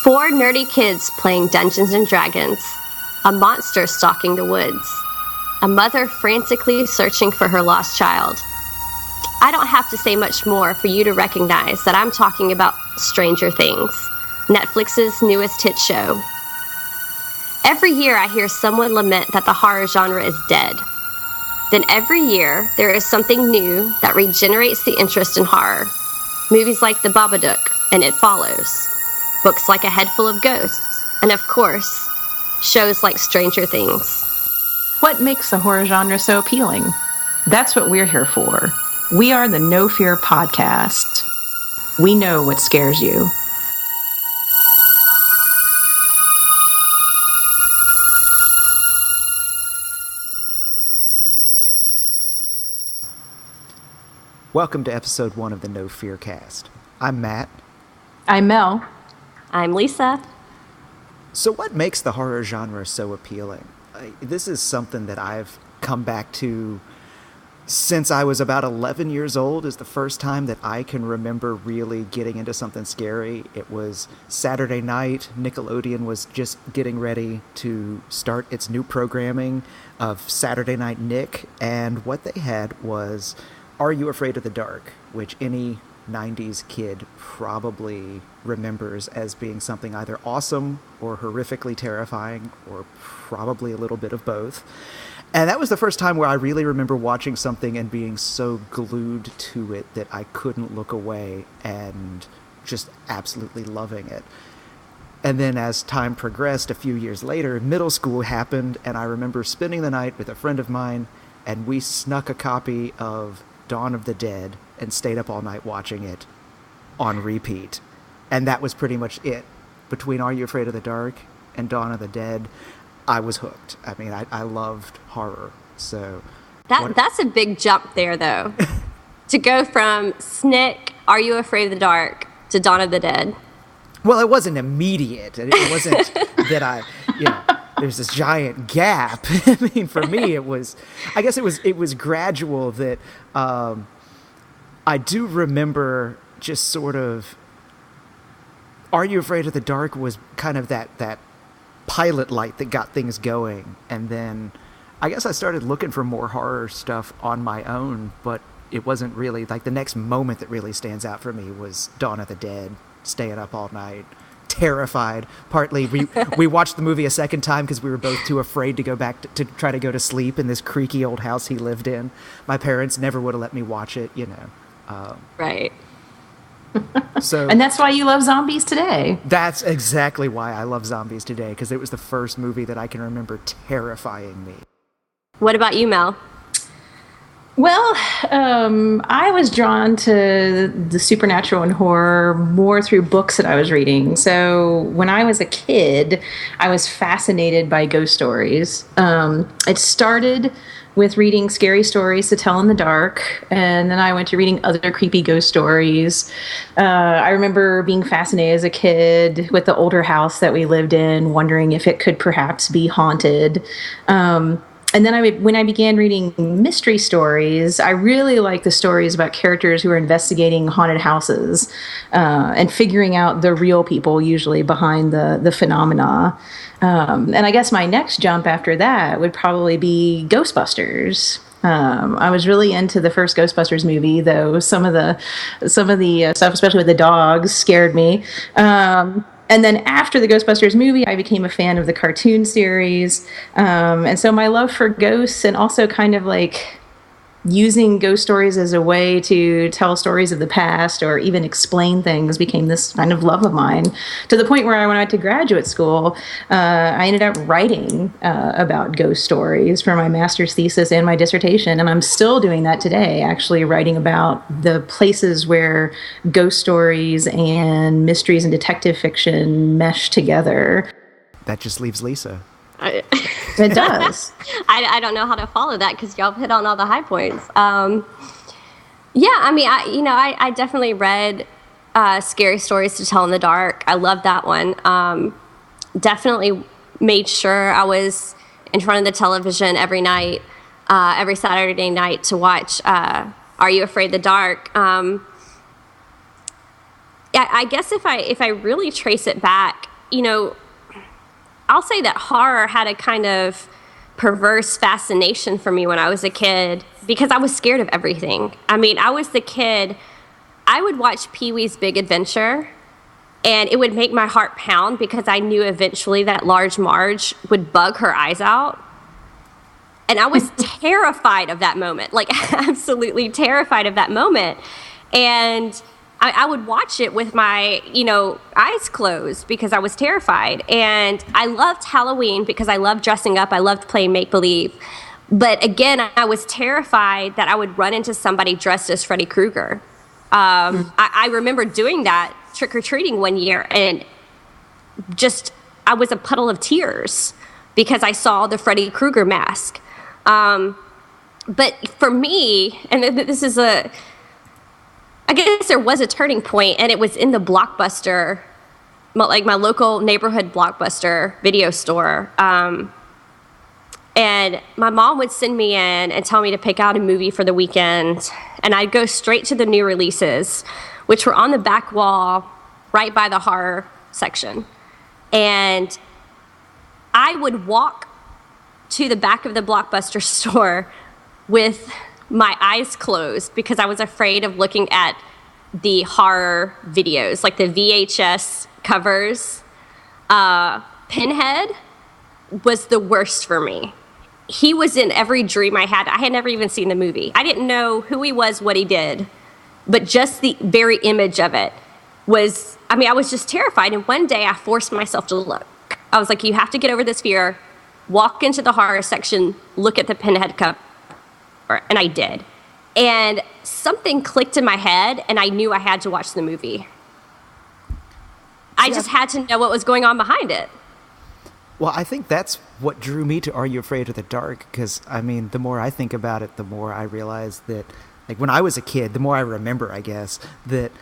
Four nerdy kids playing Dungeons and Dragons, a monster stalking the woods, a mother frantically searching for her lost child. I don't have to say much more for you to recognize that I'm talking about Stranger Things, Netflix's newest hit show. Every year I hear someone lament that the horror genre is dead. Then every year there is something new that regenerates the interest in horror. Movies like The Babadook and It Follows, books like A Head Full of Ghosts, and of course, shows like Stranger Things. What makes the horror genre so appealing? That's what we're here for. We are the No Fear Podcast. We know what scares you. Welcome to episode 1 of the No Fear Cast. I'm Matt. I'm Mel. I'm Lisa. So what makes the horror genre so appealing? This is something that I've come back to since I was about 11 years old. Is the first time that I can remember really getting into something scary. It was Saturday night. Nickelodeon was just getting ready to start its new programming of Saturday Night Nick, and what they had was Are You Afraid of the Dark?, which any 90s kid probably remembers as being something either awesome or horrifically terrifying, or probably a little bit of both. And that was the first time where I really remember watching something and being so glued to it that I couldn't look away and just absolutely loving it. And then as time progressed, a few years later, middle school happened, and I remember spending the night with a friend of mine, and we snuck a copy of Dawn of the Dead and stayed up all night watching it on repeat. And that was pretty much it. Between Are You Afraid of the Dark and Dawn of the Dead, I was hooked. I mean, I loved horror. So that's a big jump there, though. To go from Snick, Are You Afraid of the Dark, to Dawn of the Dead. Well, it wasn't immediate. It wasn't that there's this giant gap. I mean, for me, it was gradual. That I do remember just sort of, Are You Afraid of the Dark was kind of that pilot light that got things going. And then I guess I started looking for more horror stuff on my own, but it wasn't really, like, the next moment that really stands out for me was Dawn of the Dead, staying up all night, terrified. Partly we watched the movie a second time because we were both too afraid to go back to try to go to sleep in this creaky old house he lived in. My parents never would have let me watch it, Right. So, and that's why you love zombies today. That's exactly why I love zombies today, because it was the first movie that I can remember terrifying me. What about you, Mel? Well, I was drawn to the supernatural and horror more through books that I was reading. So when I was a kid, I was fascinated by ghost stories. It started with reading scary stories to tell in the dark, and then I went to reading other creepy ghost stories. I remember being fascinated as a kid with the older house that we lived in, wondering if it could perhaps be haunted. And then when I began reading mystery stories, I really liked the stories about characters who are investigating haunted houses and figuring out the real people usually behind the phenomena. And I guess my next jump after that would probably be Ghostbusters. I was really into the first Ghostbusters movie, though some of the stuff, especially with the dogs, scared me. And then after the Ghostbusters movie, I became a fan of the cartoon series. And so my love for ghosts, and also kind of like using ghost stories as a way to tell stories of the past or even explain things, became this kind of love of mine, to the point where when I went to graduate school, I ended up writing about ghost stories for my master's thesis and my dissertation. And I'm still doing that today, actually writing about the places where ghost stories and mysteries and detective fiction mesh together. That just leaves Lisa. It does. I don't know how to follow that because y'all hit on all the high points. Yeah, I mean, I definitely read Scary Stories to Tell in the Dark. I love that one. Definitely made sure I was in front of the television every night, every Saturday night to watch Are You Afraid of the Dark? I guess if I really trace it back, I'll say that horror had a kind of perverse fascination for me when I was a kid because I was scared of everything. I mean, I was the kid, I would watch Pee-wee's Big Adventure and it would make my heart pound because I knew eventually that Large Marge would bug her eyes out. And I was terrified of that moment, like absolutely terrified of that moment. And I would watch it with my, eyes closed because I was terrified. And I loved Halloween because I loved dressing up. I loved playing make-believe. But again, I was terrified that I would run into somebody dressed as Freddy Krueger. I remember doing that trick-or-treating one year, and I was a puddle of tears because I saw the Freddy Krueger mask. But for me, and this is I guess there was a turning point, and it was in the Blockbuster, like my local neighborhood Blockbuster video store. And my mom would send me in and tell me to pick out a movie for the weekend, and I'd go straight to the new releases, which were on the back wall right by the horror section. And I would walk to the back of the Blockbuster store with my eyes closed because I was afraid of looking at the horror videos, like the VHS covers. Pinhead was the worst for me. He was in every dream I had. I had never even seen the movie. I didn't know who he was, what he did, but just the very image of it was, I was just terrified. And one day I forced myself to look. I was like, you have to get over this fear, walk into the horror section, look at the Pinhead cover. And I did. And something clicked in my head, and I knew I had to watch the movie. I just had to know what was going on behind it. Well, I think that's what drew me to Are You Afraid of the Dark? Because, the more I think about it, the more I realize that, like, when I was a kid, the more I remember, I guess, that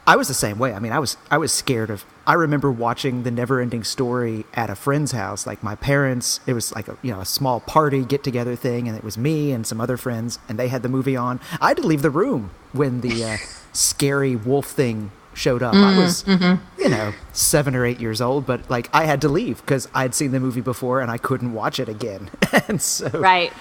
I was the same way. I was scared of... I remember watching The Never-Ending Story at a friend's house. Like, my parents, it was like a small party get-together thing, and it was me and some other friends, and they had the movie on. I had to leave the room when the scary wolf thing showed up. I was, 7 or 8 years old, but, like, I had to leave because I'd seen the movie before, and I couldn't watch it again. And so... Right.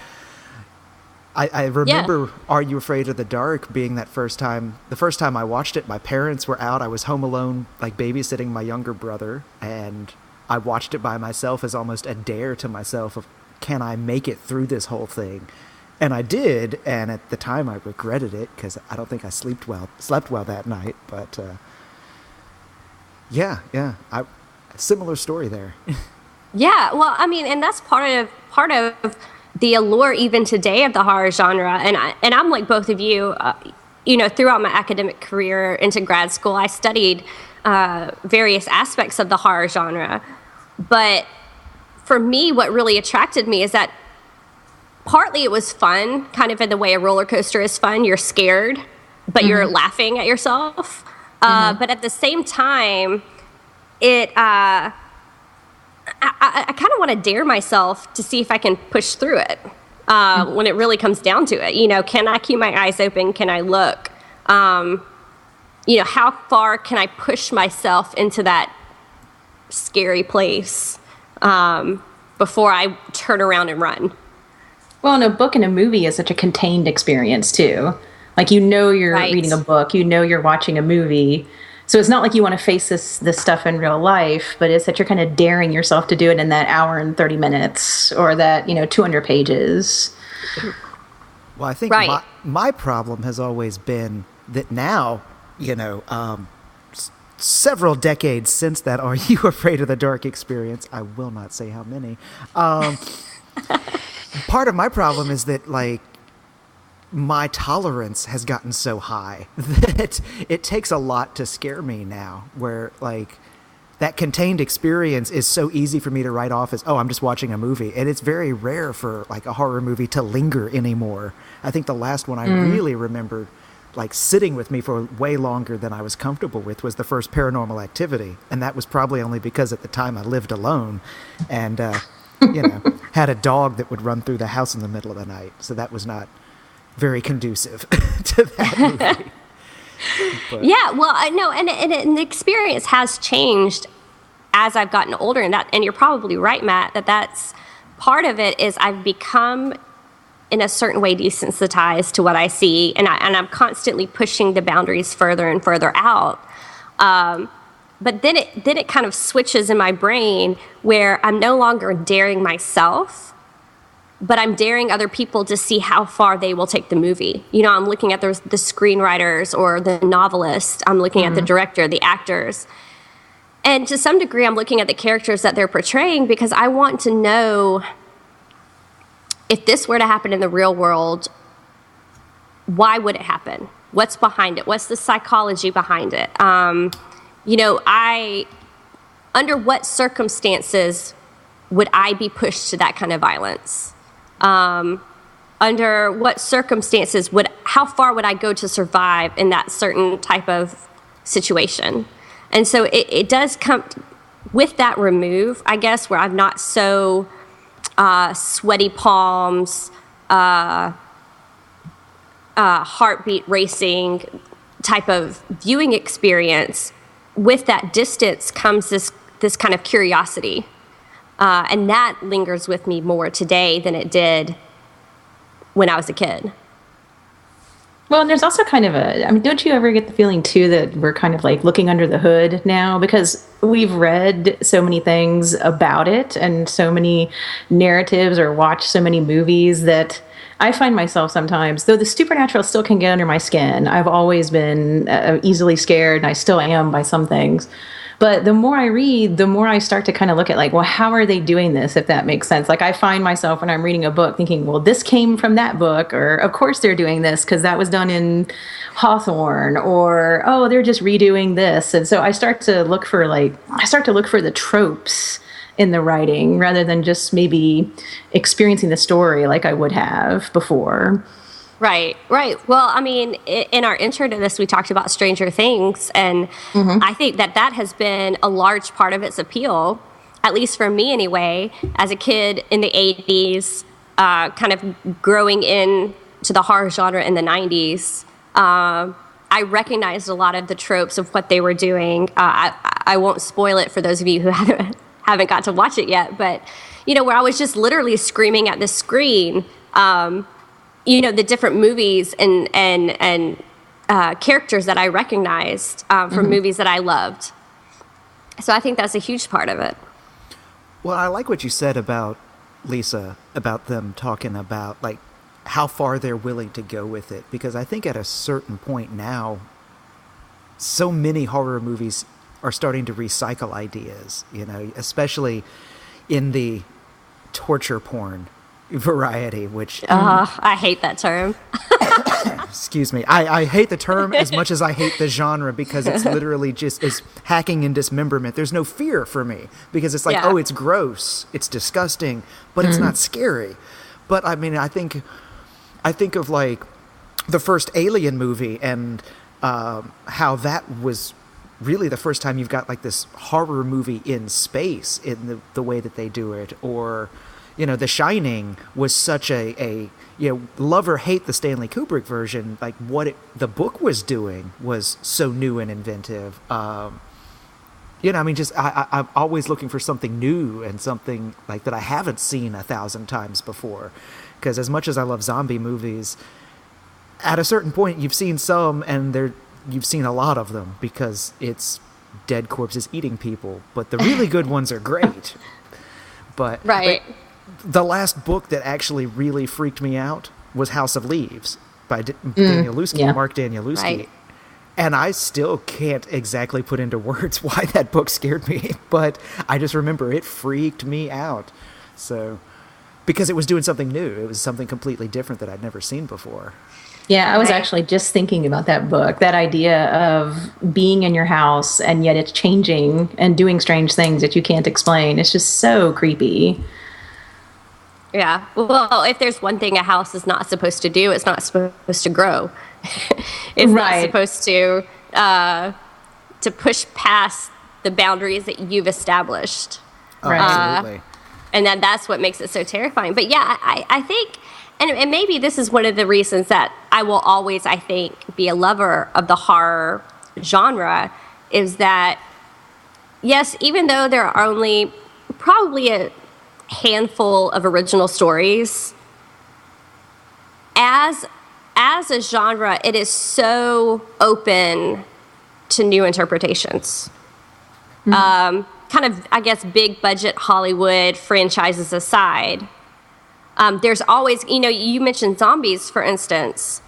I remember Are You Afraid of the Dark being the first time I watched it, my parents were out. I was home alone, like babysitting my younger brother, and I watched it by myself as almost a dare to myself of, can I make it through this whole thing? And I did, and at the time I regretted it because I don't think I slept well that night. But similar story there. Yeah, well, and that's part of the allure even today of the horror genre. And I'm like both of you, throughout my academic career into grad school, I studied various aspects of the horror genre. But for me, what really attracted me is that partly it was fun, kind of in the way a roller coaster is fun. You're scared, but you're laughing at yourself. But at the same time, I kind of want to dare myself to see if I can push through it when it really comes down to it. Can I keep my eyes open? Can I look? How far can I push myself into that scary place before I turn around and run? Well, and a book and a movie is such a contained experience, too. Like, you're Right. reading a book, you're watching a movie. So it's not like you want to face this stuff in real life, but it's that you're kind of daring yourself to do it in that hour and 30 minutes or that, 200 pages. Well, I think my problem has always been that now, several decades since that Are You Afraid of the Dark experience, I will not say how many, part of my problem is that, like, my tolerance has gotten so high that it takes a lot to scare me now, where, like, that contained experience is so easy for me to write off as, oh, I'm just watching a movie. And it's very rare for, like, a horror movie to linger anymore. I think the last one I really remembered, like, sitting with me for way longer than I was comfortable with was the first Paranormal Activity. And that was probably only because at the time I lived alone and, had a dog that would run through the house in the middle of the night. So that was not very conducive to that movie. But. Yeah, well, I know, and the experience has changed as I've gotten older, and you're probably right, Matt, that's part of it is I've become in a certain way desensitized to what I see, and I'm constantly pushing the boundaries further and further out. But then it kind of switches in my brain where I'm no longer daring myself, but I'm daring other people to see how far they will take the movie. You know, I'm looking at the screenwriters or the novelist. I'm looking at the director, the actors. And to some degree, I'm looking at the characters that they're portraying because I want to know if this were to happen in the real world, why would it happen? What's behind it? What's the psychology behind it? You know, under what circumstances would I be pushed to that kind of violence? Under what circumstances how far would I go to survive in that certain type of situation? And so it does come with that remove, I guess, where I'm not so sweaty palms, heartbeat racing type of viewing experience. With that distance comes this kind of curiosity. And that lingers with me more today than it did when I was a kid. Well, and there's also kind of don't you ever get the feeling too that we're kind of like looking under the hood now because we've read so many things about it and so many narratives or watched so many movies that I find myself sometimes, though the supernatural still can get under my skin, I've always been easily scared, and I still am by some things. But the more I read, the more I start to kind of look at like, well, how are they doing this, if that makes sense? Like I find myself when I'm reading a book thinking, well, this came from that book, or of course they're doing this because that was done in Hawthorne, or, oh, they're just redoing this. And so I start to look for the tropes in the writing rather than just maybe experiencing the story like I would have before. Right. Well, I mean, in our intro to this, we talked about Stranger Things, and I think that has been a large part of its appeal, at least for me anyway, as a kid in the 80s, kind of growing into the horror genre in the 90s. I recognized a lot of the tropes of what they were doing. I won't spoil it for those of you who haven't got to watch it yet, but, you know, where I was just literally screaming at the screen, you know, the different movies and characters that I recognized from movies that I loved. So I think that's a huge part of it. Well, I like what you said about, Lisa, about them talking about, like, how far they're willing to go with it. Because I think at a certain point now, so many horror movies are starting to recycle ideas, you know, especially in the torture porn variety, which I hate that term. Excuse me. I hate the term as much as I hate the genre because it's literally just is hacking and dismemberment. There's no fear for me because it's like, oh, it's gross, it's disgusting, but it's not scary. But I mean, I think of like the first Alien movie and how that was really the first time you've got like this horror movie in space in the way that they do it, or you know, The Shining was such a you know, love or hate the Stanley Kubrick version, like what the book was doing was so new and inventive. You know, I mean, just I'm always looking for something new and something like that I haven't seen 1,000 times before. Because as much as I love zombie movies, at a certain point you've seen some and you've seen a lot of them because it's dead corpses eating people. But the really good ones are great. But right. The last book that actually really freaked me out was House of Leaves by Danielewski, Mark Danielewski. Right. And I still can't exactly put into words why that book scared me, but I just remember it freaked me out. So, because it was doing something new. It was something completely different that I'd never seen before. Yeah, I was actually just thinking about that book, that idea of being in your house and yet it's changing and doing strange things that you can't explain. It's just so creepy. Yeah. Well, if there's one thing a house is not supposed to do, it's not supposed to grow. It's not supposed to push past the boundaries that you've established. Oh, absolutely. And that's what makes it so terrifying. But yeah, I think, and maybe this is one of the reasons that I will always, I think, be a lover of the horror genre, is that, yes, even though there are only probably a handful of original stories, as a genre, it is so open to new interpretations. Kind of, I guess, big budget Hollywood franchises aside, there's always, you mentioned zombies, for instance.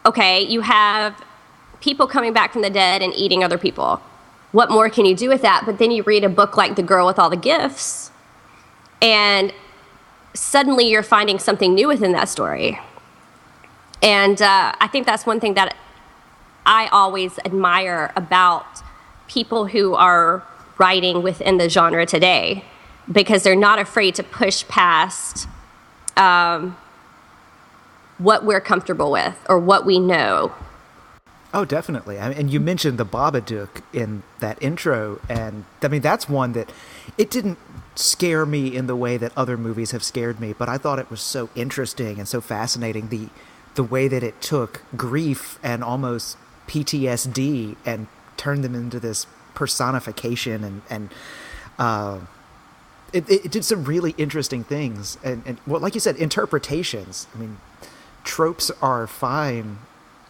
Okay, you have people coming back from the dead and eating other people. What more can you do with that? But then you read a book like The Girl with All the Gifts, and suddenly you're finding something new within that story. And I think that's one thing that I always admire about people who are writing within the genre today, because they're not afraid to push past what we're comfortable with or what we know. Oh, definitely. And you mentioned the Babadook in that intro, and I mean, that's one that it didn't scare me in the way that other movies have scared me, but I thought it was so interesting and so fascinating, the way that it took grief and almost PTSD and turned them into this personification, and it did some really interesting things. And well, like you said, interpretations. I mean, tropes are fine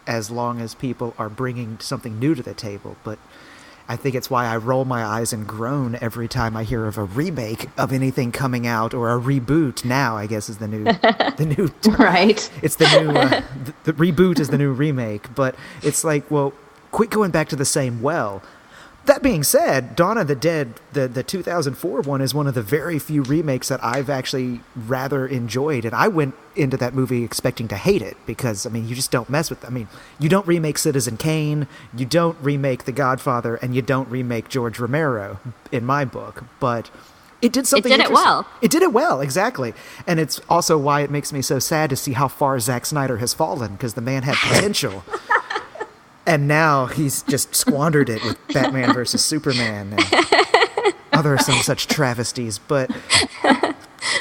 as long as people are bringing something new to the table, but I think it's why I roll my eyes and groan every time I hear of a remake of anything coming out, or a reboot now, I guess, is the new term. Right. It's the new the reboot is the new remake, but it's like, well, quit going back to the same well. That being said, Dawn of the Dead, the 2004 one, is one of the very few remakes that I've actually rather enjoyed. And I went into that movie expecting to hate it because, I mean, you just don't mess with it. I mean, you don't remake Citizen Kane, you don't remake The Godfather, and you don't remake George Romero, in my book. But it did something interesting. It did it well. It did it well, exactly. And it's also why it makes me so sad to see how far Zack Snyder has fallen, because the man had potential. And now he's just squandered it with Batman versus Superman and other some such travesties. But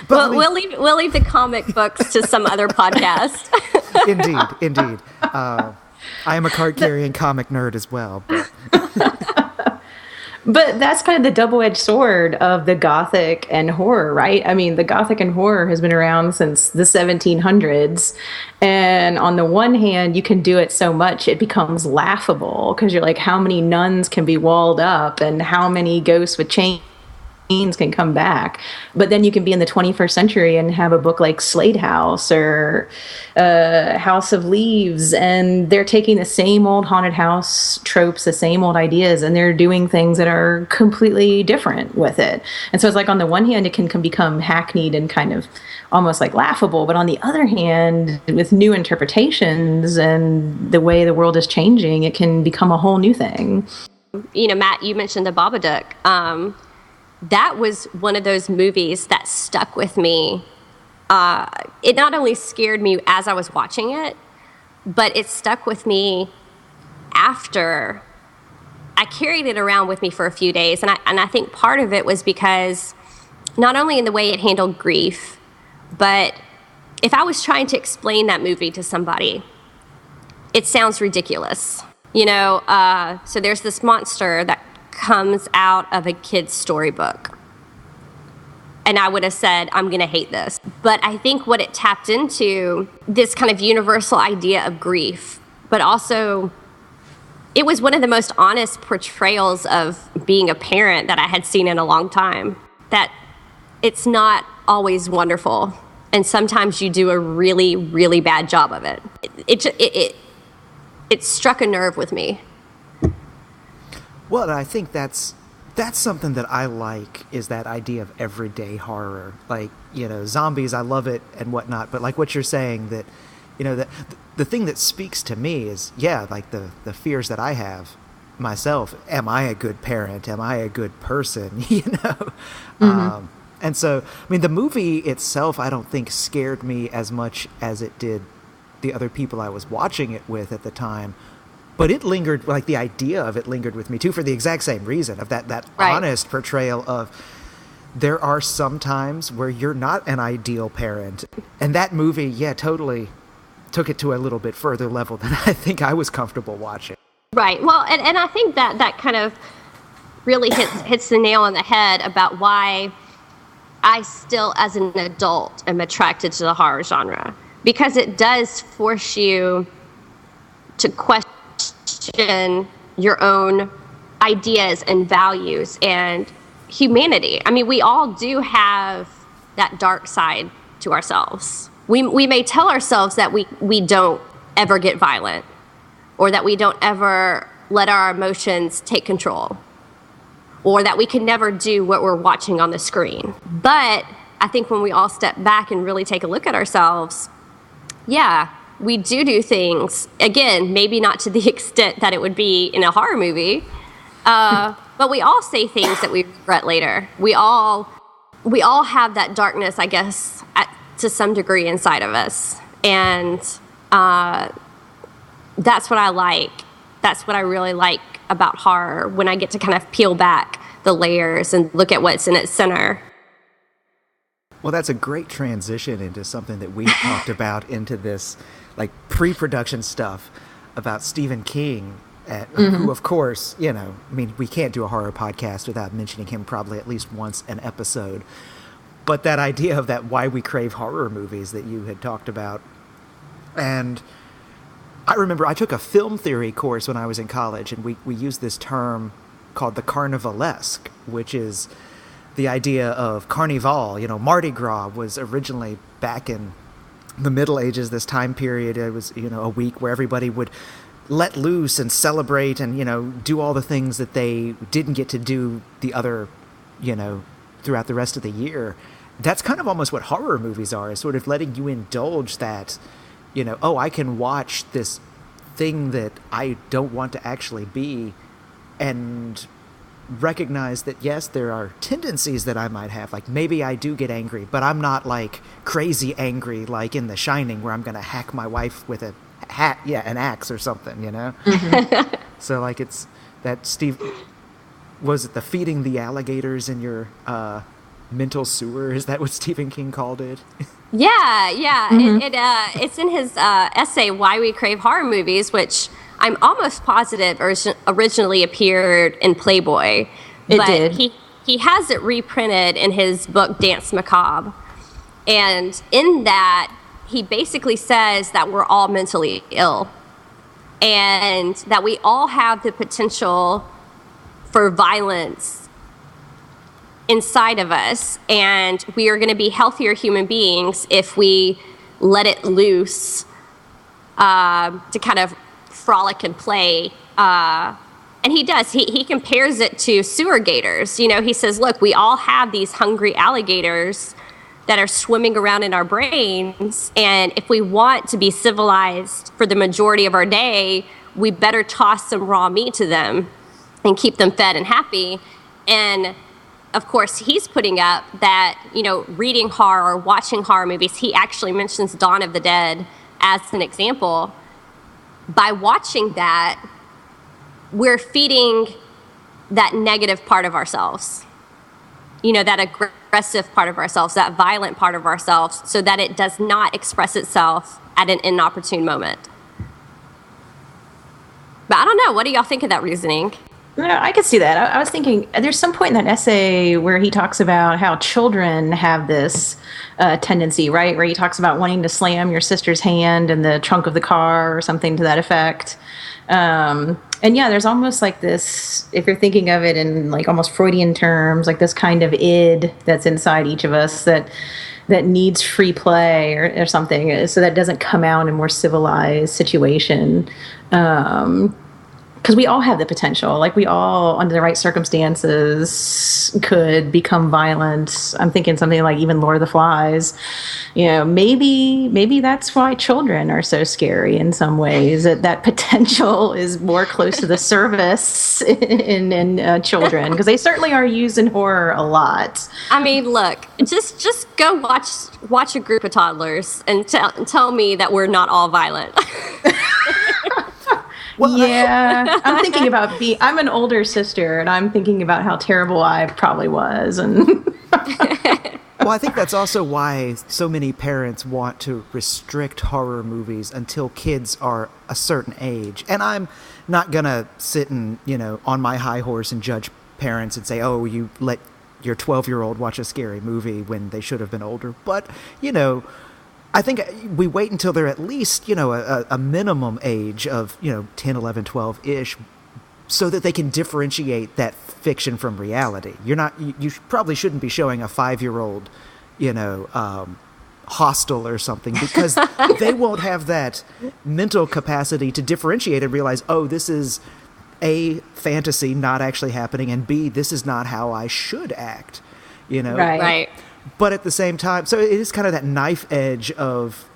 well, I mean, we'll leave the comic books to some other podcast. Indeed. I am a card-carrying comic nerd as well. But that's kind of the double-edged sword of the Gothic and horror, right? I mean, the Gothic and horror has been around since the 1700s. And on the one hand, you can do it so much, it becomes laughable, because you're like, how many nuns can be walled up and how many ghosts with chains can come back? But then you can be in the 21st century and have a book like Slade House or House of Leaves, and they're taking the same old haunted house tropes, the same old ideas, and they're doing things that are completely different with it. And so it's like, on the one hand, it can become hackneyed and kind of almost like laughable, but on the other hand, with new interpretations and the way the world is changing, it can become a whole new thing. Matt, you mentioned the Babadook. That was one of those movies that stuck with me. It not only scared me as I was watching it, but it stuck with me after. I carried it around with me for a few days, and I think part of it was because not only in the way it handled grief, but if I was trying to explain that movie to somebody, it sounds ridiculous. So there's this monster that comes out of a kid's storybook. And I would have said, I'm going to hate this. But I think what it tapped into, this kind of universal idea of grief, but also it was one of the most honest portrayals of being a parent that I had seen in a long time. That it's not always wonderful. And sometimes you do a really, really bad job of it. It struck a nerve with me. Well, I think that's something that I like, is that idea of everyday horror. Like, zombies, I love it and whatnot, but like what you're saying, that, that the thing that speaks to me is, like the fears that I have myself. Am I a good parent? Am I a good person? Mm-hmm. And so, I mean, the movie itself, I don't think scared me as much as it did the other people I was watching it with at the time. But it lingered, like the idea of it lingered with me too, for the exact same reason, of that right. Honest portrayal of, there are some times where you're not an ideal parent. And that movie, totally took it to a little bit further level than I think I was comfortable watching. Right. Well, and I think that kind of really hits the nail on the head about why I still, as an adult, am attracted to the horror genre, because it does force you to question your own ideas and values and humanity. I mean, we all do have that dark side to ourselves. We may tell ourselves that we don't ever get violent, or that we don't ever let our emotions take control, or that we can never do what we're watching on the screen. But I think when we all step back and really take a look at ourselves, yeah, we do things, again, maybe not to the extent that it would be in a horror movie, but we all say things that we regret later. We all have that darkness, I guess, to some degree inside of us. And that's what I like. That's what I really like about horror, when I get to kind of peel back the layers and look at what's in its center. Well, that's a great transition into something that we talked about, into this like pre-production stuff about Stephen King, who, of course, I mean, we can't do a horror podcast without mentioning him probably at least once an episode. But that idea of that why we crave horror movies that you had talked about. And I remember I took a film theory course when I was in college, and we used this term called the carnivalesque, which is the idea of carnival. Mardi Gras was originally back in the Middle Ages, this time period. It was, a week where everybody would let loose and celebrate and, do all the things that they didn't get to do the other, throughout the rest of the year. That's kind of almost what horror movies are, is sort of letting you indulge that, I can watch this thing that I don't want to actually be, and recognize that, yes, there are tendencies that I might have. Like, maybe I do get angry, but I'm not like crazy angry like in The Shining, where I'm going to hack my wife with an axe or something, Mm-hmm. So like, it's that was it the feeding the alligators in your mental sewer? Is that what Stephen King called it? Yeah. Mm-hmm. It's in his essay, Why We Crave Horror Movies, which I'm almost positive originally appeared in Playboy. It did. He has it reprinted in his book, Dance Macabre. And in that, he basically says that we're all mentally ill, and that we all have the potential for violence inside of us, and we are going to be healthier human beings if we let it loose to kind of frolic and play. And he does. He compares it to sewer gators. He says, look, we all have these hungry alligators that are swimming around in our brains, and if we want to be civilized for the majority of our day, we better toss some raw meat to them and keep them fed and happy. And of course, he's putting up that, reading horror or watching horror movies, he actually mentions Dawn of the Dead as an example. By watching that, we're feeding that negative part of ourselves, that aggressive part of ourselves, that violent part of ourselves, so that it does not express itself at an inopportune moment. But I don't know. What do y'all think of that reasoning? No, I could see that. I was thinking there's some point in that essay where he talks about how children have this tendency, right? Where he talks about wanting to slam your sister's hand in the trunk of the car or something to that effect. And yeah, there's almost like this, if you're thinking of it in like almost Freudian terms, like this kind of id that's inside each of us that needs free play or something, so that doesn't come out in a more civilized situation. Because we all have the potential. Like, we all, under the right circumstances, could become violent. I'm thinking something like even Lord of the Flies. Maybe that's why children are so scary in some ways. That potential is more close to the surface in children, because they certainly are used in horror a lot. I mean, look, just go watch a group of toddlers and tell me that we're not all violent. Well, yeah, I'm thinking about I'm an older sister, and I'm thinking about how terrible I probably was. And well, I think that's also why so many parents want to restrict horror movies until kids are a certain age. And I'm not gonna sit and on my high horse and judge parents and say, oh, you let your 12-year-old watch a scary movie when they should have been older. But, I think we wait until they're at least, a minimum age of, 10, 11, 12-ish, so that they can differentiate that fiction from reality. You probably shouldn't be showing a 5-year-old, Hostel or something, because they won't have that mental capacity to differentiate and realize, oh, this is A, fantasy not actually happening, and B, this is not how I should act, Right. But at the same time, so it is kind of that knife edge of,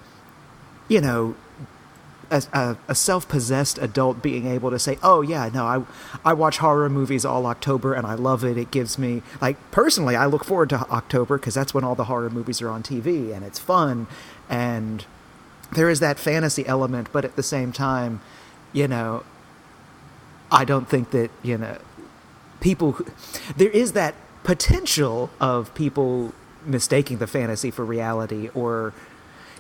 a self-possessed adult being able to say, oh yeah, no, I watch horror movies all October and I love it. It gives me, like, personally, I look forward to October because that's when all the horror movies are on TV and it's fun. And there is that fantasy element, but at the same time, I don't think that, there is that potential of people mistaking the fantasy for reality, or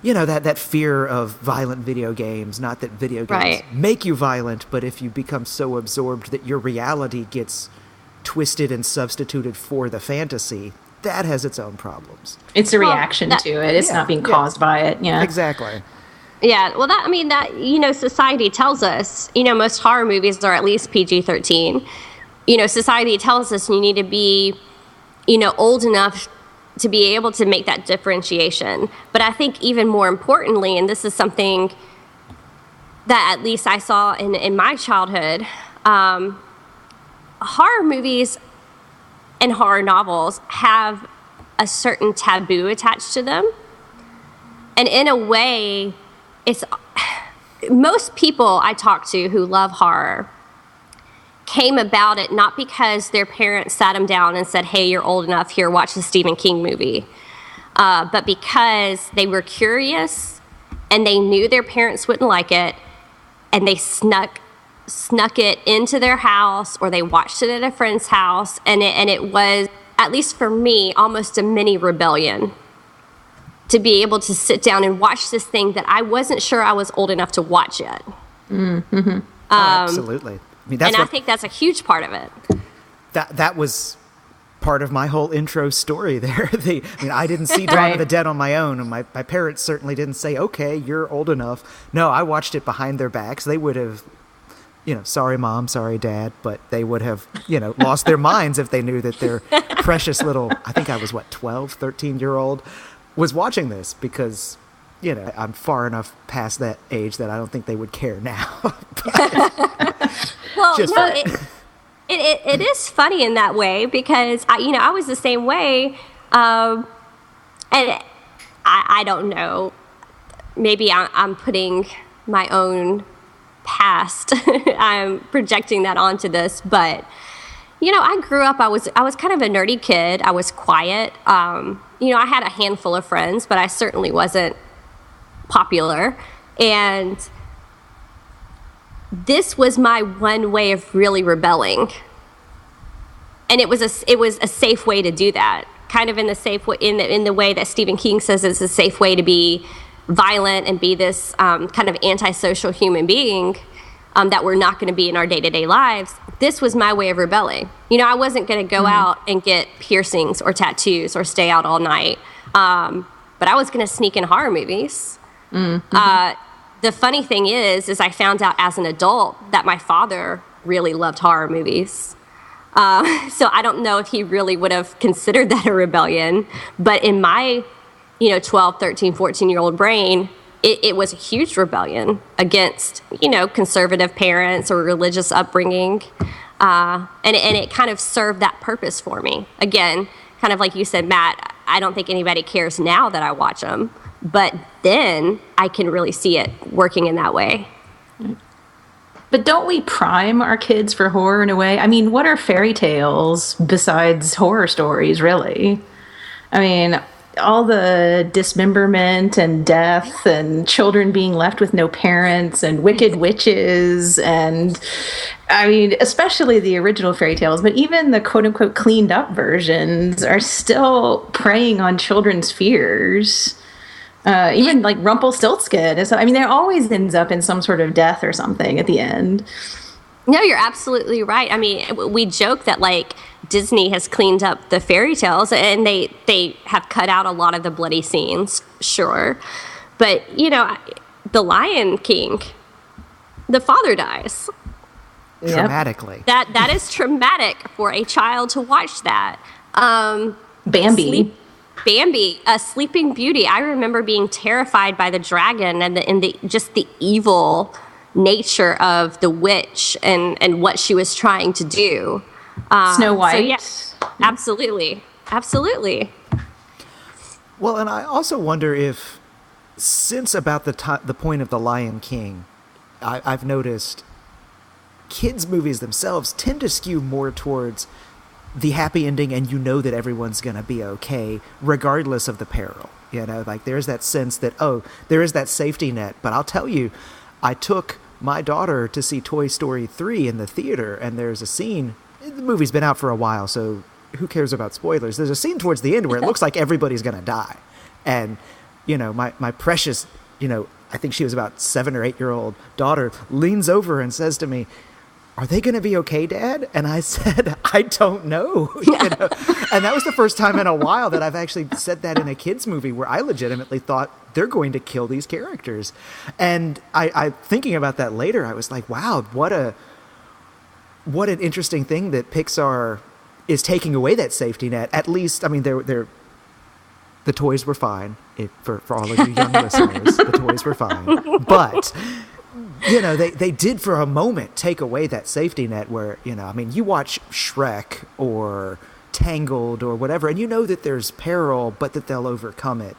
that fear of violent video games. Not that video games make you violent, but if you become so absorbed that your reality gets twisted and substituted for the fantasy, that has its own problems. It's a reaction to it. It's not being caused by it. Yeah, exactly. Yeah, well, society tells us, most horror movies are at least PG-13. Society tells us you need to be, old enough to be able to make that differentiation. But I think even more importantly, and this is something that at least I saw in my childhood, horror movies and horror novels have a certain taboo attached to them. And in a way, it's most people I talk to who love horror came about it not because their parents sat them down and said, hey, you're old enough, here, watch the Stephen King movie, but because they were curious and they knew their parents wouldn't like it, and they snuck it into their house, or they watched it at a friend's house, and it was, at least for me, almost a mini rebellion to be able to sit down and watch this thing that I wasn't sure I was old enough to watch yet. Mm-hmm. Absolutely. I think that's a huge part of it. That was part of my whole intro story there. I didn't see Dawn of the Dead on my own, and my parents certainly didn't say, okay, you're old enough. No, I watched it behind their backs. They would have, sorry mom, sorry dad, but they would have, lost their minds if they knew that their precious little, I think I was 12, 13-year-old was watching this, because I'm far enough past that age that I don't think they would care now. Well, it is funny in that way, because I was the same way, and I don't know. Maybe I'm putting my own past. I'm projecting that onto this, but I grew up. I was kind of a nerdy kid. I was quiet. I had a handful of friends, but I certainly wasn't popular, and this was my one way of really rebelling, and it was a safe way to do that, kind of in the safe way, in the way that Stephen King says it's a safe way to be violent and be this kind of antisocial human being that we're not going to be in our day-to-day lives. This was my way of rebelling. I wasn't going to go out and get piercings or tattoos or stay out all night, but I was going to sneak in horror movies. The funny thing is I found out as an adult that my father really loved horror movies. So I don't know if he really would have considered that a rebellion, but in my, 12, 13, 14-year-old brain, it was a huge rebellion against, conservative parents or religious upbringing. And it kind of served that purpose for me. Again, kind of like you said, Matt, I don't think anybody cares now that I watch them. But then I can really see it working in that way. But don't we prime our kids for horror in a way? What are fairy tales besides horror stories, really? All the dismemberment and death and children being left with no parents and wicked witches and, especially the original fairy tales, but even the quote-unquote cleaned up versions are still preying on children's fears. Even like Rumpelstiltskin. There always ends up in some sort of death or something at the end. No, you're absolutely right. I mean, we joke that like Disney has cleaned up the fairy tales and they have cut out a lot of the bloody scenes, sure. But, you know, the Lion King, the father dies. Dramatically. That is traumatic for a child to watch that. Bambi. Bambi, a Sleeping Beauty. I remember being terrified by the dragon and the just the evil nature of the witch and what she was trying to do. Snow White. So yes, absolutely. Well, and I also wonder if, since about the point of The Lion King, I've noticed kids' movies themselves tend to skew more towards the happy ending, and you know that everyone's going to be okay, regardless of the peril. You know, like there's that sense that, oh, there is that safety net. But I'll tell you, I took my daughter to see Toy Story 3 in the theater, and there's a scene, the movie's been out for a while, so who cares about spoilers? There's a scene towards the end where it looks like everybody's going to die. And, you know, my precious, you know, I think she was about 7 or 8 year old daughter leans over and says to me, "Are they going to be okay, Dad?" And I said, "I don't know." You know? And that was the first time in a while that I've actually said that in a kid's movie where I legitimately thought they're going to kill these characters. And I thinking about that later, I was like, wow, what an interesting thing that Pixar is taking away that safety net. At least, I mean, the toys were fine. For all of you young listeners, the toys were fine. But you know, they did for a moment take away that safety net where, you know, I mean, you watch Shrek or Tangled or whatever, and you know that there's peril, but that they'll overcome it.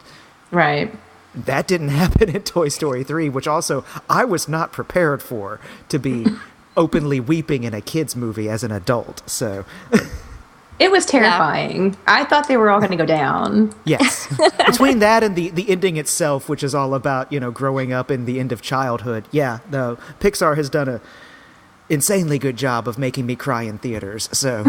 Right. That didn't happen in Toy Story 3, which also I was not prepared for, to be openly weeping in a kid's movie as an adult. So it was terrifying. Yeah. I thought they were all going to go down. Yes. Between that and the ending itself, which is all about, you know, growing up in the end of childhood. Yeah, no, Pixar has done a insanely good job of making me cry in theaters. So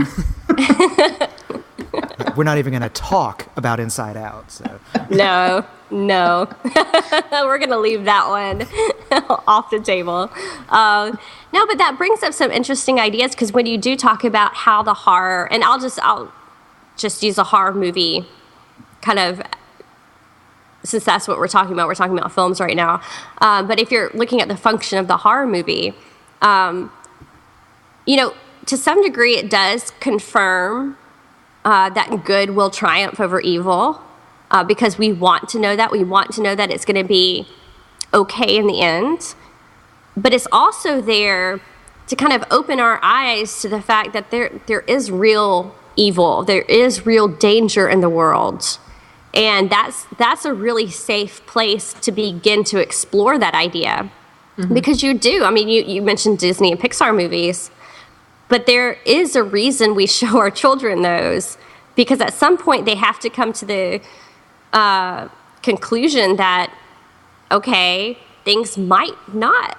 we're not even going to talk about Inside Out. So no. We're going to leave that one off the table. No, but that brings up some interesting ideas, because when you do talk about how the horror, and I'll just use a horror movie kind of, since that's what we're talking about films right now. But if you're looking at the function of the horror movie, you know, to some degree it does confirm that good will triumph over evil, because we want to know that. We want to know that it's going to be okay in the end. But it's also there to kind of open our eyes to the fact that there is real evil. There is real danger in the world. And that's a really safe place to begin to explore that idea. Mm-hmm. Because you do. I mean, you mentioned Disney and Pixar movies, but there is a reason we show our children those, because at some point they have to come to the conclusion that, okay, things might not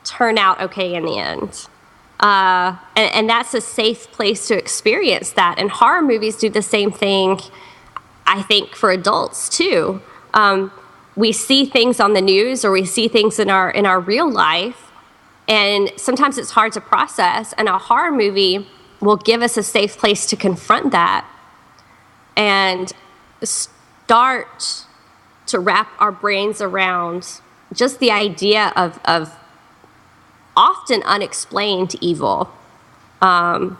turn out okay in the end. And that's a safe place to experience that. And horror movies do the same thing, I think, for adults too. We see things on the news, or we see things in our real life, and sometimes it's hard to process, and a horror movie will give us a safe place to confront that and start to wrap our brains around just the idea of often unexplained evil, and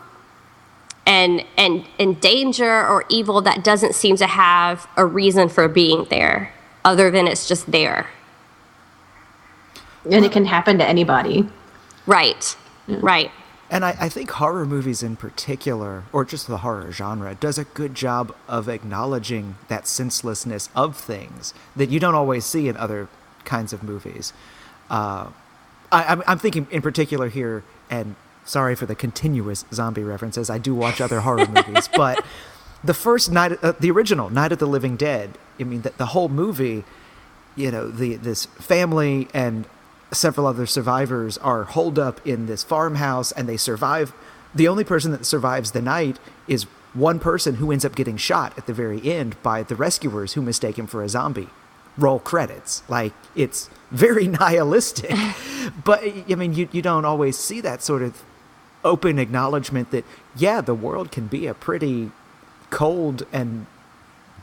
danger or evil that doesn't seem to have a reason for being there other than it's just there. And it can happen to anybody. Right. Yeah. Right. And I think horror movies in particular, or just the horror genre, does a good job of acknowledging that senselessness of things that you don't always see in other kinds of movies. I'm thinking in particular here, and sorry for the continuous zombie references, I do watch other horror movies, but the first the original Night of the Living Dead, I mean, the whole movie, you know, this family and several other survivors are holed up in this farmhouse, and they survive. The only person that survives the night is one person who ends up getting shot at the very end by the rescuers who mistake him for a zombie. Roll credits. Like, it's very nihilistic. But, I mean, you don't always see that sort of open acknowledgement that, yeah, the world can be a pretty cold and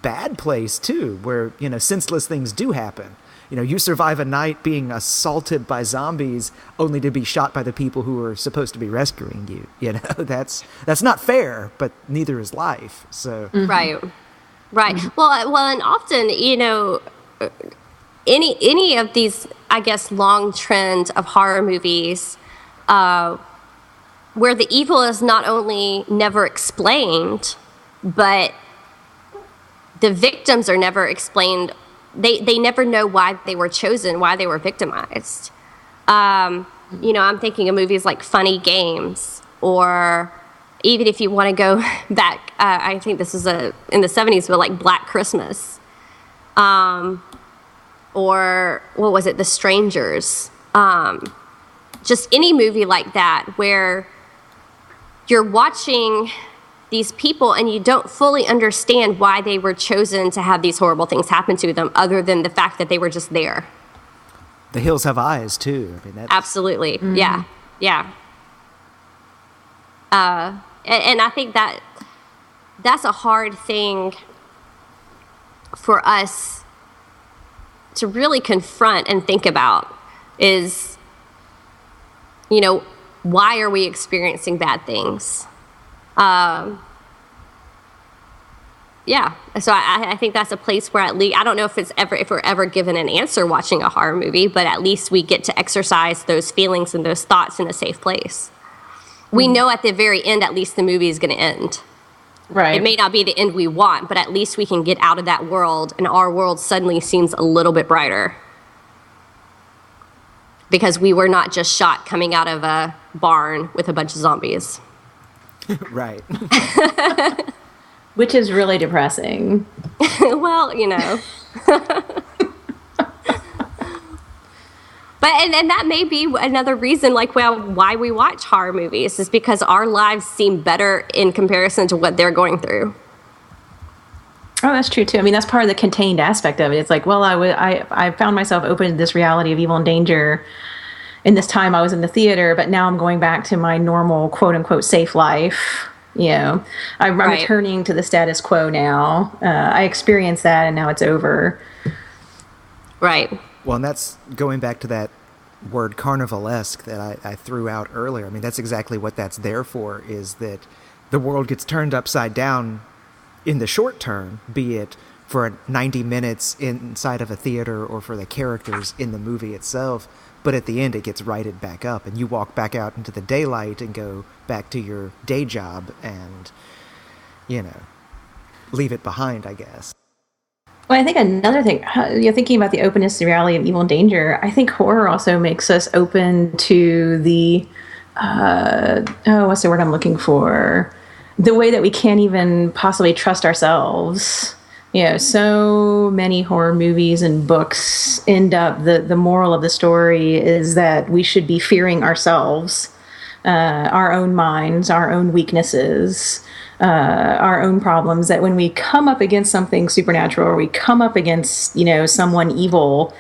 bad place too, where, you know, senseless things do happen. You know, you survive a night being assaulted by zombies only to be shot by the people who are supposed to be rescuing you. You know, that's not fair, but neither is life. So Right. Well, and often, you know, any of these, I guess, long trend of horror movies, where the evil is not only never explained, but the victims are never explained. They never know why they were chosen, why they were victimized. You know, I'm thinking of movies like Funny Games, or even if you want to go back, I think this is in the 70s, but like Black Christmas. Or what was it, The Strangers. Just any movie like that where you're watching these people and you don't fully understand why they were chosen to have these horrible things happen to them, other than the fact that they were just there. The Hills Have Eyes too. I mean, that's... Absolutely. Yeah. And I think that's a hard thing for us to really confront and think about, is, you know, why are we experiencing bad things? Yeah. So I think that's a place where, at least, I don't know if we're ever given an answer watching a horror movie, but at least we get to exercise those feelings and those thoughts in a safe place. We know at the very end, at least the movie is going to end. Right. It may not be the end we want, but at least we can get out of that world, and our world suddenly seems a little bit brighter. Because we were not just shot coming out of a barn with a bunch of zombies. Right. Which is really depressing. Well, you know. But and that may be another reason, like, well, why we watch horror movies, is because our lives seem better in comparison to what they're going through. Oh, that's true too. I mean, that's part of the contained aspect of it. It's like, well, I found myself open to this reality of evil and danger in this time I was in the theater, but now I'm going back to my normal, quote unquote, safe life. You know, I'm returning to the status quo now. I experienced that, and now it's over. Right. Well, and that's going back to that word carnivalesque that I threw out earlier. I mean, that's exactly what that's there for, is that the world gets turned upside down in the short term, be it for 90 minutes inside of a theater or for the characters in the movie itself. But at the end, it gets righted back up, and you walk back out into the daylight and go back to your day job and, you know, leave it behind, I guess. Well, I think another thing, you're thinking about the openness to the reality of evil and danger. I think horror also makes us open to the, what's the word I'm looking for? The way that we can't even possibly trust ourselves. You know, so many horror movies and books end up, the moral of the story is that we should be fearing ourselves, our own minds, our own weaknesses, our own problems, that when we come up against something supernatural, or we come up against, you know, someone evil,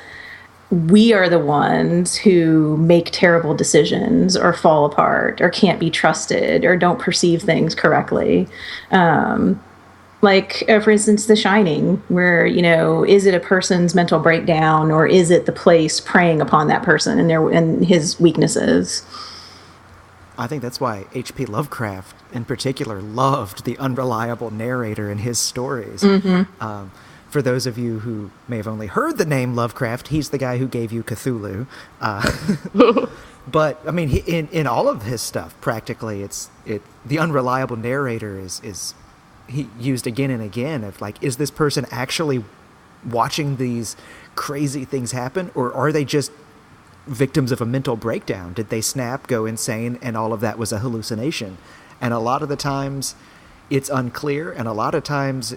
we are the ones who make terrible decisions or fall apart or can't be trusted or don't perceive things correctly. Like, for instance, The Shining, where, you know, is it a person's mental breakdown, or is it the place preying upon that person and his weaknesses? I think that's why H.P. Lovecraft, in particular, loved the unreliable narrator in his stories. Mm-hmm. For those of you who may have only heard the name Lovecraft, he's the guy who gave you Cthulhu. But, I mean, in all of his stuff, practically, the unreliable narrator is he used again and again of, like, is this person actually watching these crazy things happen, or are they just victims of a mental breakdown? Did they snap, go insane, and all of that was a hallucination? And a lot of the times it's unclear, and a lot of times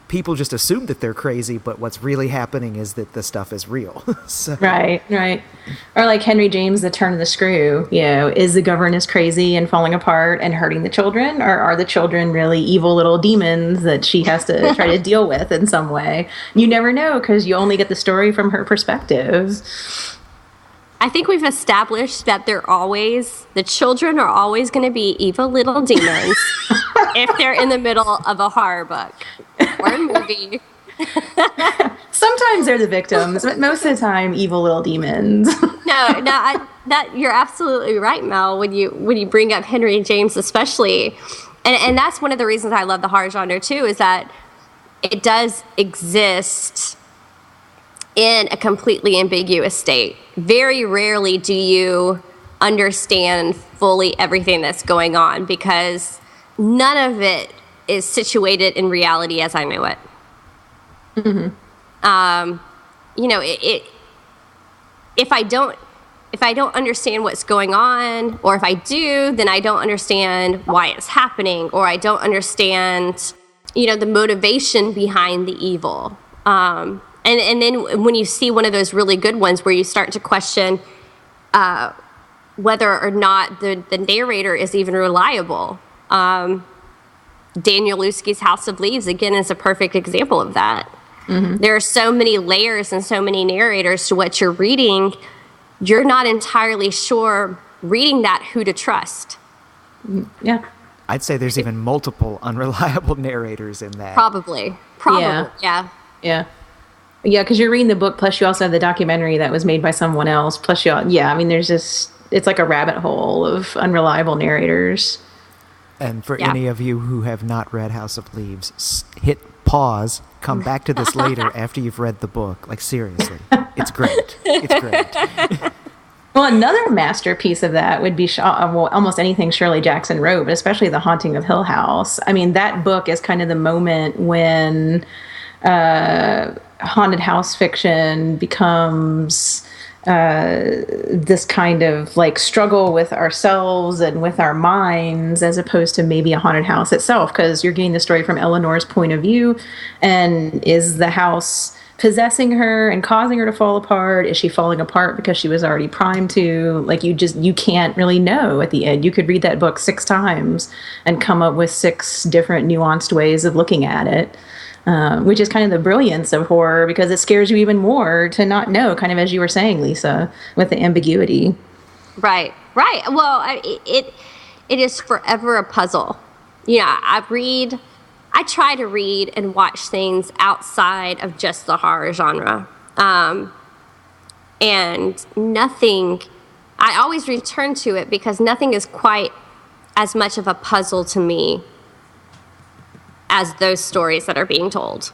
people just assume that they're crazy, but what's really happening is that the stuff is real. So. Right. Or like Henry James, The Turn of the Screw, you know, is the governess crazy and falling apart and hurting the children, or are the children really evil little demons that she has to try to deal with in some way? You never know, because you only get the story from her perspective. I think we've established that the children are always going to be evil little demons if they're in the middle of a horror book or a movie. Sometimes they're the victims, but most of the time, evil little demons. That you're absolutely right, Mel. When you bring up Henry James, especially, and that's one of the reasons I love the horror genre too, is that it does exist in a completely ambiguous state. Very rarely do you understand fully everything that's going on because none of it is situated in reality as I know it. Mm-hmm. If I don't understand what's going on, or if I do, then I don't understand why it's happening, or I don't understand, the motivation behind the evil. And then when you see one of those really good ones where you start to question whether or not the narrator is even reliable. Daniel Lusky's House of Leaves, again, is a perfect example of that. Mm-hmm. There are so many layers and so many narrators to what you're reading. You're not entirely sure reading that who to trust. Yeah. I'd say there's even multiple unreliable narrators in that. Probably. Yeah. Yeah, because you're reading the book, plus you also have the documentary that was made by someone else. Plus, there's just, it's like a rabbit hole of unreliable narrators. And for any of you who have not read House of Leaves, hit pause, come back to this later after you've read the book. Like, seriously, it's great. It's great. Well, another masterpiece of that would be almost anything Shirley Jackson wrote, but especially The Haunting of Hill House. I mean, that book is kind of the moment when haunted house fiction becomes this kind of like struggle with ourselves and with our minds, as opposed to maybe a haunted house itself, because you're getting the story from Eleanor's point of view. And is the house possessing her and causing her to fall apart? Is she falling apart because she was already primed to? Like, you can't really know at the end. You could read that book 6 times and come up with 6 different nuanced ways of looking at it. Which is kind of the brilliance of horror, because it scares you even more to not know, kind of as you were saying, Lisa, with the ambiguity. Right. Well, it is forever a puzzle. I try to read and watch things outside of just the horror genre. And nothing, I always return to it because nothing is quite as much of a puzzle to me as those stories that are being told.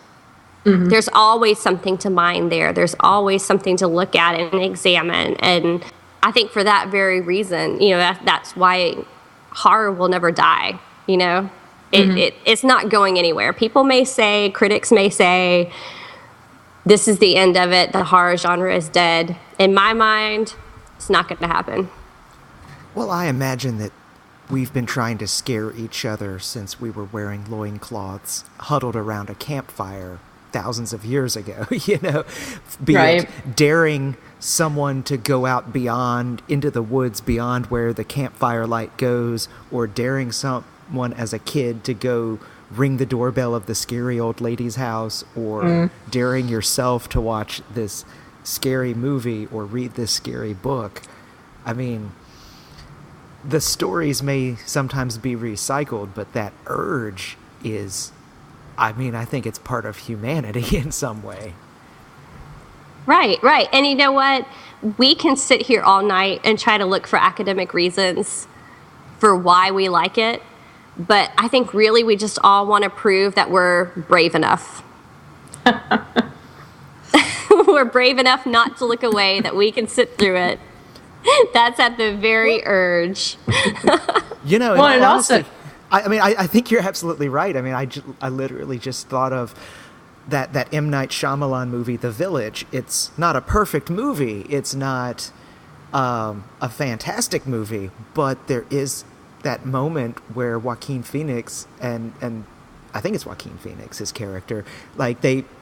Mm-hmm. There's always something to mine there. There's always something to look at and examine. And I think for that very reason, that's why horror will never die. It's not going anywhere. People may say, critics may say, this is the end of it. The horror genre is dead. In my mind, it's not going to happen. Well, I imagine that we've been trying to scare each other since we were wearing loincloths, huddled around a campfire thousands of years ago, be it daring someone to go out into the woods beyond where the campfire light goes, or daring someone as a kid to go ring the doorbell of the scary old lady's house, or daring yourself to watch this scary movie or read this scary book. I mean, the stories may sometimes be recycled, but that urge is, I think it's part of humanity in some way. Right. And you know what? We can sit here all night and try to look for academic reasons for why we like it, but I think really we just all want to prove that we're brave enough. We're brave enough not to look away, that we can sit through it. That's at the very urge. Honestly, I think you're absolutely right. I literally just thought of that M. Night Shyamalan movie, The Village. It's not a perfect movie. It's not a fantastic movie, but there is that moment where Joaquin Phoenix and I think it's Joaquin Phoenix, his character,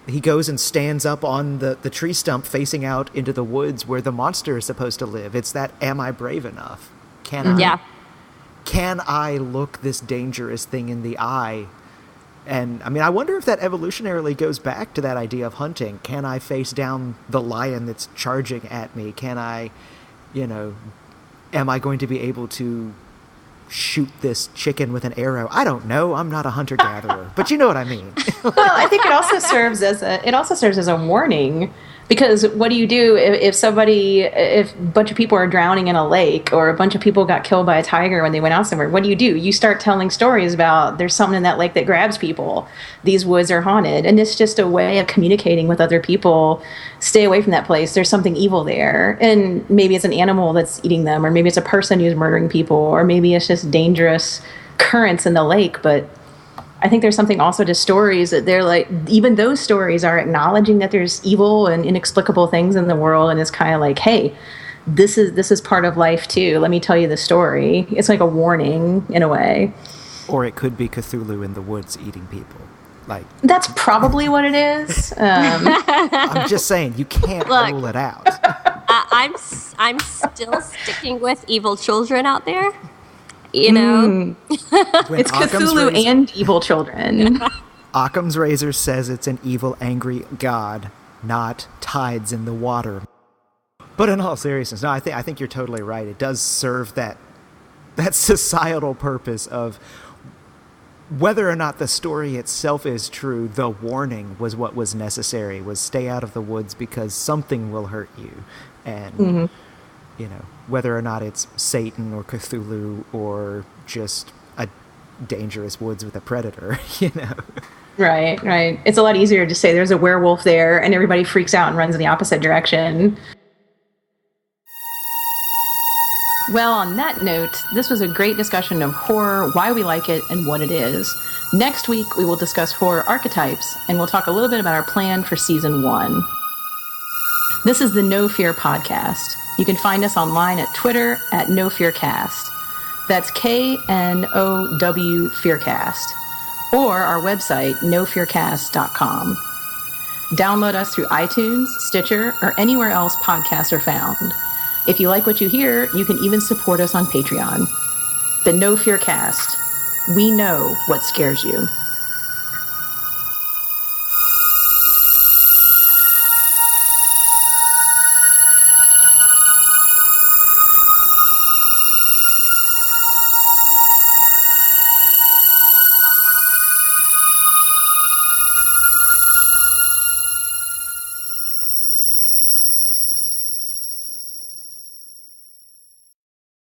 he goes and stands up on the tree stump facing out into the woods where the monster is supposed to live. It's that, am I brave enough? Can I look this dangerous thing in the eye? And I wonder if that evolutionarily goes back to that idea of hunting. Can I face down the lion that's charging at me? Can I you know, am I going to be able to shoot this chicken with an arrow? I don't know. I'm not a hunter-gatherer. But you know what I mean. Well, I think it also serves as a warning, because what do you do if a bunch of people are drowning in a lake, or a bunch of people got killed by a tiger when they went out somewhere? What do? You start telling stories about there's something in that lake that grabs people. These woods are haunted, and it's just a way of communicating with other people. Stay away from that place. There's something evil there, and maybe it's an animal that's eating them, or maybe it's a person who's murdering people, or maybe it's just dangerous currents in the lake. But I think there's something also to stories that they're like, even those stories are acknowledging that there's evil and inexplicable things in the world, and it's kind of like, hey, this is part of life too. Let me tell you the story. It's like a warning in a way. Or it could be Cthulhu in the woods eating people. Like, that's probably what it is. I'm just saying, you can't rule it out. I'm still sticking with evil children out there. You know, it's Cthulhu and evil children. Occam's razor says it's an evil, angry god, not tides in the water. But in all seriousness, no, I think you're totally right. It does serve that societal purpose of whether or not the story itself is true. The warning was what was necessary, was stay out of the woods because something will hurt you. And you know, whether or not it's Satan or Cthulhu or just a dangerous woods with a predator, you know. Right. It's a lot easier to say there's a werewolf there and everybody freaks out and runs in the opposite direction. Well, on that note, this was a great discussion of horror, why we like it, and what it is. Next week, we will discuss horror archetypes, and we'll talk a little bit about our plan for season 1. This is the No Fear Podcast. You can find us online at Twitter at NoFearCast. That's KNOW Fearcast. Or our website, nofearcast.com. Download us through iTunes, Stitcher, or anywhere else podcasts are found. If you like what you hear, you can even support us on Patreon. The No Fear Cast. We know what scares you.